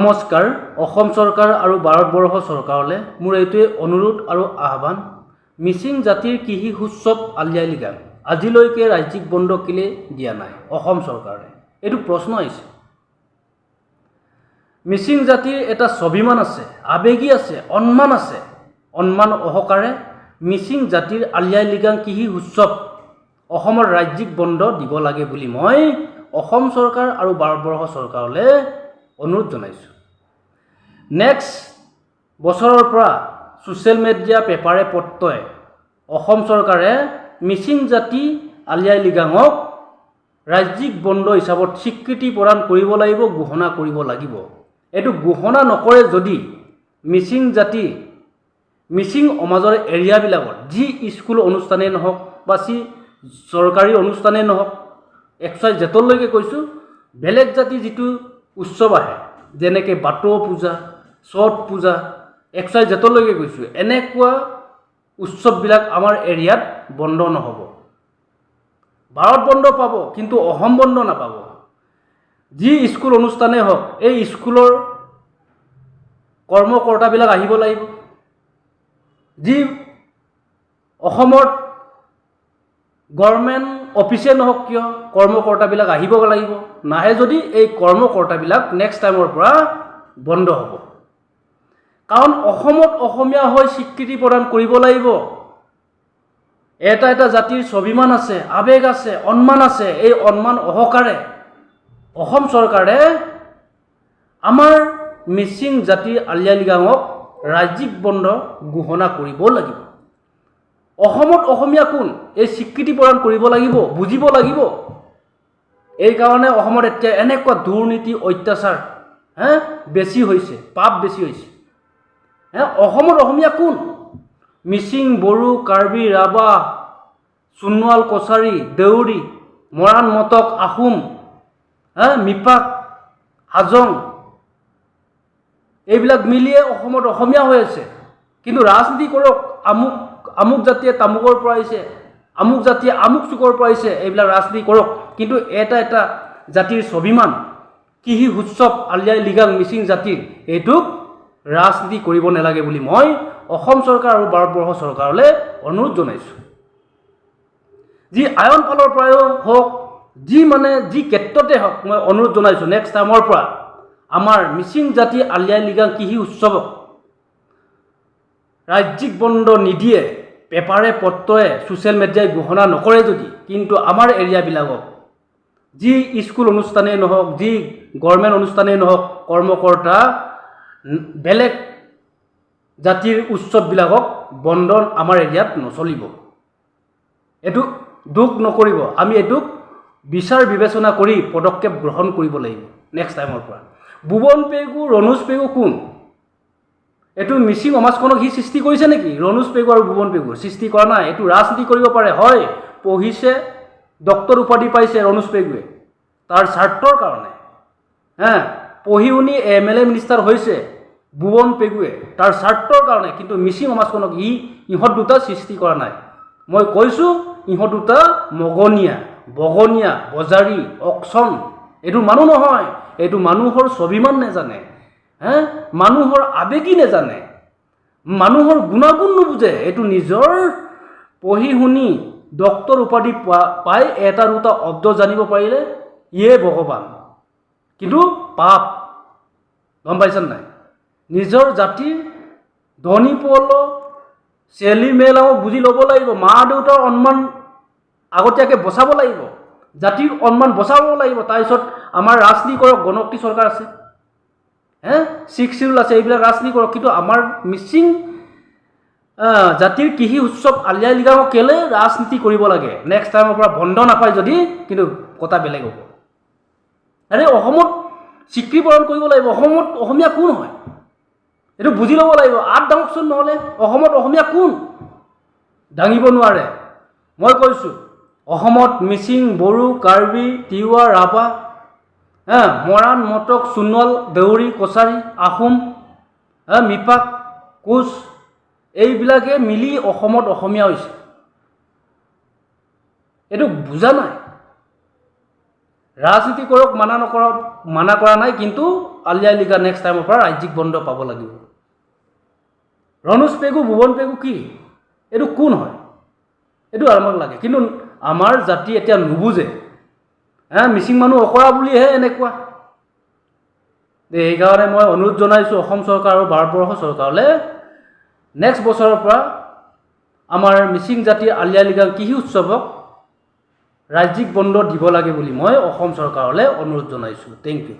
নমস্কাৰ। অসম চৰকাৰ আৰু ভাৰতবৰ্ষ চৰকাৰলৈ মোৰ এইটোৱে অনুৰোধ আৰু আহ্বান, মিচিং জাতিৰ কৃষি উৎসৱ আলি আই লৃগাং আজিলৈকে ৰাজ্যিক বন্ধ কেলে দিয়া নাই অসম চৰকাৰে? এইটো প্ৰশ্ন আহিছে। মিচিং জাতিৰ এটা স্বাভিমান আছে, আবেগী আছে, সন্মান আছে। সন্মান সহকাৰে মিচিং জাতিৰ আলি আই লৃগাং কৃষি উৎসৱ অসমৰ ৰাজ্যিক বন্ধ দিব লাগে বুলি মই অসম চৰকাৰ আৰু ভাৰতবৰ্ষ চৰকাৰলৈ অনুৰোধ জনাইছোঁ। নেক্সট বছৰৰ পৰা ছ'চিয়েল মিডিয়া পেপাৰে পত্ৰই অসম চৰকাৰে মিচিং জাতি আলি আই লৃগাঙক ৰাজ্যিক বন্ধ হিচাপত স্বীকৃতি প্ৰদান কৰিব লাগিব, ঘোষণা কৰিব লাগিব। এইটো ঘোষণা নকৰে যদি মিচিং জাতি, মিচিং সমাজৰ এৰিয়াবিলাকত যি স্কুল অনুষ্ঠানেই নহওক বা যি চৰকাৰী অনুষ্ঠানেই নহওক, XYZলৈকে কৈছোঁ, বেলেগ জাতি যিটো উৎসৱ আহে, যেনেকৈ বাথৌ পূজা, ছট পূজা, XYZলৈকে কৈছোঁ, এনেকুৱা উৎসৱবিলাক আমাৰ এৰিয়াত বন্ধ নহ'ব। ভাৰত বন্ধ পাব, কিন্তু অসম বন্ধ নাপাব। যি স্কুল অনুষ্ঠানেই হওক, এই স্কুলৰ কৰ্মকৰ্তাবিলাক আহিব লাগিব। যি অসমত গভৰ্ণমেণ্ট অফিচে নহওক কিয়, কৰ্মকৰ্তাবিলাক আহিব লাগিব। নাহে যদি এই কৰ্মকৰ্তাবিলাক নেক্সট টাইমৰ পৰা বন্ধ হ'ব। কাৰণ অসমত অসমীয়া হৈ স্বীকৃতি প্ৰদান কৰিব লাগিব। এটা এটা জাতিৰ স্বাভিমান আছে, আৱেগ আছে, সন্মান আছে। এই সন্মান সহকাৰে অসম চৰকাৰে আমাৰ মিচিং জাতিৰ আলি আই লৃগাঙক ৰাজ্যিক বন্ধ ঘোষণা কৰিব লাগিব। অসমত অসমীয়া কোন, এই স্বীকৃতি প্ৰদান কৰিব লাগিব, বুজিব লাগিব। এইকাৰণে অসমত এতিয়া এনেকুৱা দুৰ্নীতি, অত্যাচাৰ বেছি হৈছে, পাপ বেছি হৈছে। অসমত অসমীয়া কোন? মিচিং, বড়ো, কাৰ্বি, ৰাভা, সোণোৱাল, কছাৰী, দেউৰী, মৰাণ, মটক, আহোম, মিপাক, হাজং, এইবিলাক মিলিয়ে অসমত অসমীয়া হৈ আছে। কিন্তু ৰাজনীতি কৰক, আমুক জাতিয়ে তামুকৰ পৰা আহিছে, আমুক জাতিয়ে আমুক চুকৰ পৰা আহিছে, এইবিলাক ৰাজনীতি কৰক। কিন্তু এটা এটা জাতিৰ স্বাভিমান, কৃষি উৎসৱ আলি আই লৃগাং মিচিং জাতিৰ, এইটোক ৰাজনীতি কৰিব নালাগে বুলি মই অসম চৰকাৰ আৰু ভাৰতবৰ্ষ চৰকাৰলৈ অনুৰোধ জনাইছোঁ। যি আইন ফালৰ পৰাও হওক, যি ক্ষেত্ৰতে হওক, মই অনুৰোধ জনাইছোঁ নেক্সট টাইমৰ পৰা আমাৰ মিচিং জাতি আলি আই লৃগাং কৃষি উৎসৱক ৰাজ্যিক বন্ধ নিদিয়ে, পেপাৰে পত্ৰই ছ'চিয়েল মিডিয়াই ঘোষণা নকৰে যদি, কিন্তু আমাৰ এৰিয়াবিলাকক যি স্কুল অনুষ্ঠানেই নহওক, যি গভৰ্ণমেণ্ট অনুষ্ঠানেই নহওক, কৰ্মকৰ্তা বেলেগ জাতিৰ উৎসৱবিলাকক বন্ধ আমাৰ এৰিয়াত নচলিব। এইটো দুখ নকৰিব। আমি এইটোক বিচাৰ বিবেচনা কৰি পদক্ষেপ গ্ৰহণ কৰিব লাগিব নেক্সট টাইমৰ পৰা। ভুৱন পেগু, ৰণোজ পেগু কোন? এইটো মিচিং সমাজখনক সি সৃষ্টি কৰিছে নেকি? ৰণোজ পেগু আৰু ভুৱন পেগু সৃষ্টি কৰা নাই। এইটো ৰাজনীতি কৰিব পাৰে। হয়, পঢ়িছে, ডক্টৰ উপাধি পাইছে ৰণোজ পেগুৱে তাৰ স্বাৰ্থৰ কাৰণে। পঢ়ি শুনি MLA মিনিষ্টাৰ হৈছে ভুৱন পেগুৱে তাৰ স্বাৰ্থৰ কাৰণে। কিন্তু মিচিং সমাজখনক ইহঁত দুটা সৃষ্টি কৰা নাই। মই কৈছোঁ, ইহঁত দুটা মগনীয়া, বগনীয়া, বজাৰী, অকচন। এইটো মানুহ নহয়। এইটো মানুহৰ স্বাভিমান নেজানে, মানুহৰ আবেগী নেজানে, মানুহৰ গুণাগুণ নুবুজে। এইটো নিজৰ পঢ়ি শুনি ডক্টৰ উপাধি পাই এটা দুটা শব্দ জানিব পাৰিলে ইয়ে ভগৱান, কিন্তু পাপ। গম পাইছেনে নাই? নিজৰ জাতিৰ ধনী পল চেলি মেলাও বুজি ল'ব লাগিব। মা দেউতাৰ সন্মান আগতীয়াকৈ বচাব লাগিব, জাতিৰ সন্মান বচাব লাগিব। তাৰপিছত আমাৰ ৰাজনীতি কৰক, গণশক্তি চৰকাৰ আছে, 6 শিডিউল আছে, এইবিলাক ৰাজনীতি কৰক। কিন্তু আমাৰ মিচিং জাতিৰ কৃষি উৎসৱ আলি আই লৃগাঙক কেলৈ ৰাজনীতি কৰিব লাগে? নেক্সট টাইমৰ পৰা বন্ধ নাপায় যদি, কিন্তু কথা বেলেগ হ'ব। অসমত স্বীকৃতি প্ৰদান কৰিব লাগিব। অসমত অসমীয়া কোন হয় এইটো বুজি ল'ব লাগিব। দাঙকচোন, নহ'লে অসমত অসমীয়া কোন দাঙিব নোৱাৰে। মই কৈছোঁ, অসমত মিচিং, বড়ো, কাৰ্বি, তিৱা, ৰাভা, মৰাণ, মটক, সোণোৱাল, দেউৰী, কছাৰী, আহোম, মিপাক, কোচ, এইবিলাকে মিলি অসমত অসমীয়া হৈছে। এইটো বুজা নাই। ৰাজনীতি কৰক, মানা কৰা নাই, কিন্তু আলি আই লৃগাং নেক্সট টাইমৰ পৰা ৰাজ্যিক বন্ধ পাব লাগিব। ৰনোজ পেগু, ভুৱন পেগু কি? এইটো কোন হয়? এইটো আমাক লাগে, কিন্তু আমাৰ জাতি এতিয়া নুবুজে। মিচিং মানুহ অকৰা বুলিহে এনেকুৱা। সেইকাৰণে মই অনুৰোধ জনাইছোঁ অসম চৰকাৰ আৰু ভাৰতবৰ্ষ চৰকাৰলৈ, নেক্সট বছৰৰ পৰা আমাৰ মিচিং জাতিৰ আলি আই লৃগাং কৃষি উৎসৱক ৰাজ্যিক বন্ধ দিব লাগে বুলি মই অসম চৰকাৰলৈ অনুৰোধ জনাইছোঁ। Thank U.